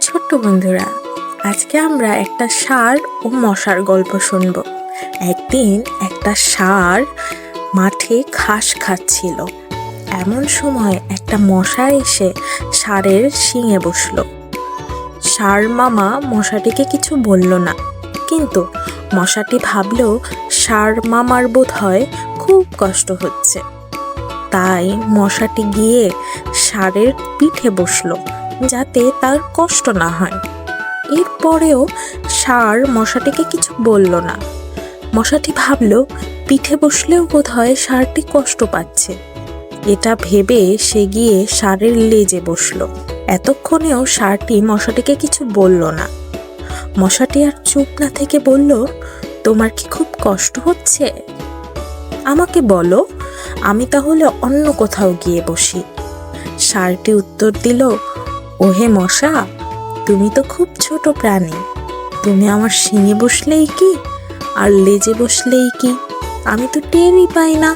ছোট্ট বন্ধুরা, আজকে আমরা একটা ষাঁড় ও মশার গল্প শুনব। একদিন একটা ষাঁড় মাঠে ঘাস খাচ্ছিল। এমন সময় একটা মশা এসে ষাঁড়ের শিঙে বসলো। ষাঁড় মামা মশাটিকে কিছু বলল না, কিন্তু মশাটি ভাবলো ষাঁড় মামার বোধ হয় খুব কষ্ট হচ্ছে। তাই মশাটি গিয়ে ষাঁড়ের পিঠে বসলো যাতে তার কষ্ট না হয়। এরপরেও ষাঁড় মশাটিকে কিছু বলল না। মশাটি ভাবলো পিঠে বসলেও বোধহয় ষাঁড়টি কষ্ট পাচ্ছে। এটা ভেবে সে গিয়ে ষাঁড়ের লেজে বসলো। এতক্ষণেও ষাঁড়টি মশাটিকে কিছু বলল না। মশাটি আর চুপ না থেকে বলল, তোমার কি খুব কষ্ট হচ্ছে? আমাকে বলো, আমি তাহলে অন্য কোথাও গিয়ে বসি। ষাঁড়টি উত্তর দিল, ওহে মশা, তুমি তো খুব ছোট প্রাণী। তুমি আমার শিঙে বসলেই কি আর লেজে বসলেই কি, আমি তো টেরই পাই না।